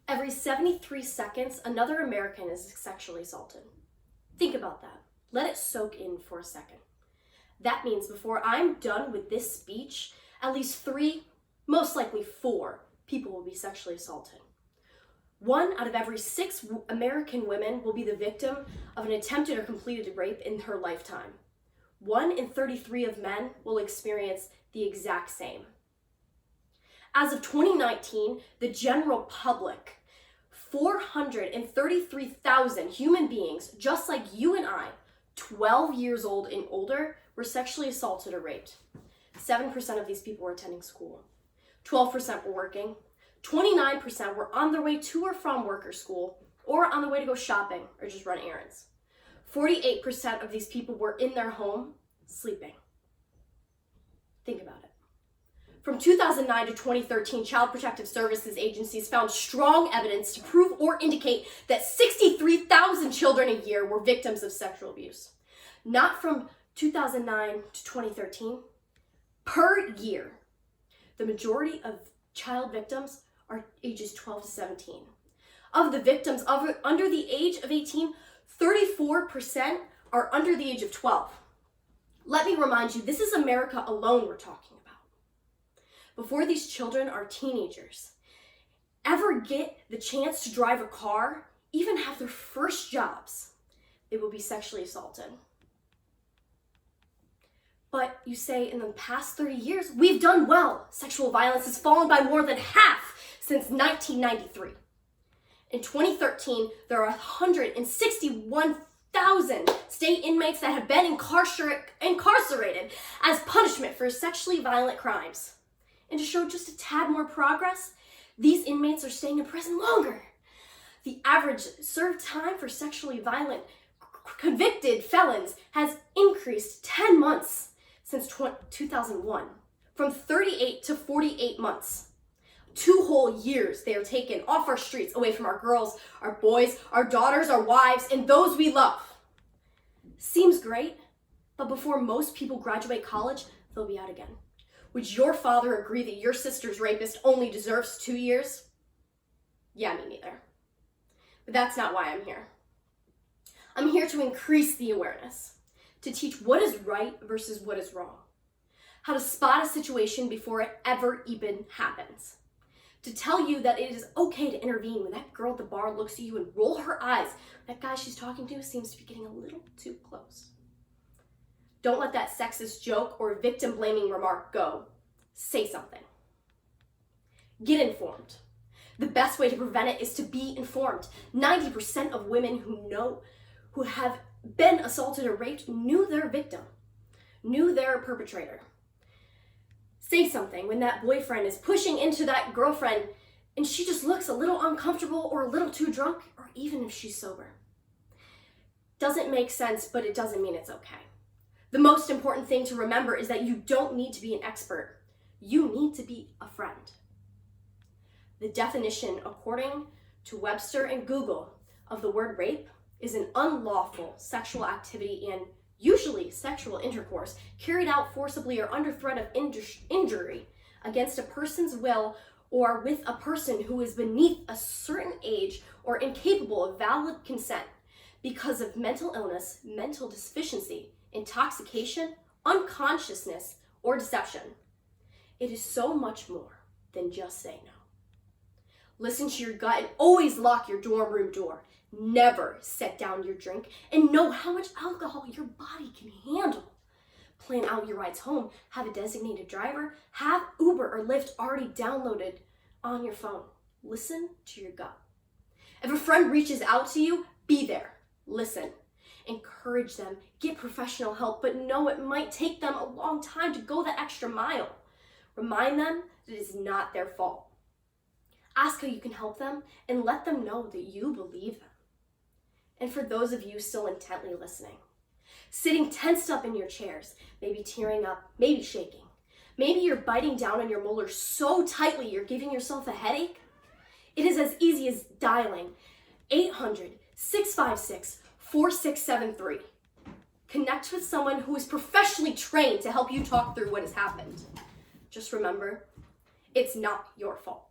Every 73 seconds, another American is sexually assaulted. Think about that. Let it soak in for a second. That means before I'm done with this speech, at least 3, most likely 4 people will be sexually assaulted. 1 out of every 6 American women will be the victim of an attempted or completed rape in her lifetime. 1 in 33 of men will experience the exact same. As of 2019, the general public, 433,000 human beings, just like you and I, 12 years old and older, were sexually assaulted or raped. 7% of these people were attending school. 12% were working. 29% were on their way to or from work or school, or on the way to go shopping or just run errands. 48% of these people were in their home, sleeping. Think about it. From 2009 to 2013, Child Protective Services agencies found strong evidence to prove or indicate that 63,000 children a year were victims of sexual abuse. Not from 2009 to 2013, per year. The majority of child victims are ages 12 to 17. Of the victims under the age of 18, 34% are under the age of 12. Let me remind you, this is America alone we're talking about. Before these children are teenagers, ever get the chance to drive a car, even have their first jobs, they will be sexually assaulted. But you say in the past 30 years, we've done well. Sexual violence has fallen by more than half since 1993. In 2013, there are 161,000 state inmates that have been incarcerated as punishment for sexually violent crimes. And to show just a tad more progress, these inmates are staying in prison longer. The average served time for sexually violent convicted felons has increased 10 months since 2001, from 38 to 48 months. 2 whole years they are taken off our streets, away from our girls, our boys, our daughters, our wives, and those we love. Seems great, but before most people graduate college, they'll be out again. Would your father agree that your sister's rapist only deserves 2 years? Yeah, me neither. But that's not why I'm here. I'm here to increase the awareness, to teach what is right versus what is wrong, how to spot a situation before it ever even happens, to tell you that it is okay to intervene when that girl at the bar looks at you and roll her eyes. That guy she's talking to seems to be getting a little too close. Don't let that sexist joke or victim-blaming remark go. Say something. Get informed. The best way to prevent it is to be informed. 90% of women who have been assaulted or raped knew their victim, knew their perpetrator. Say something when that boyfriend is pushing into that girlfriend and she just looks a little uncomfortable or a little too drunk, or even if she's sober. Doesn't make sense, but it doesn't mean it's okay. The most important thing to remember is that you don't need to be an expert. You need to be a friend. The definition, according to Webster and Google, of the word rape is an unlawful sexual activity and usually sexual intercourse carried out forcibly or under threat of injury against a person's will or with a person who is beneath a certain age or incapable of valid consent because of mental illness, mental deficiency, intoxication, unconsciousness, or deception. It is so much more than just say no. Listen to your gut and always lock your dorm room door. Never set down your drink and know how much alcohol your body can handle. Plan out your rides home. Have a designated driver. Have Uber or Lyft already downloaded on your phone. Listen to your gut. If a friend reaches out to you, be there. Listen. Encourage them. Get professional help, but know it might take them a long time to go that extra mile. Remind them that it is not their fault. Ask how you can help them and let them know that you believe them. And for those of you still intently listening, sitting tensed up in your chairs, maybe tearing up, maybe shaking, maybe you're biting down on your molars so tightly you're giving yourself a headache, it is as easy as dialing 800-656-4673. Connect with someone who is professionally trained to help you talk through what has happened. Just remember, it's not your fault.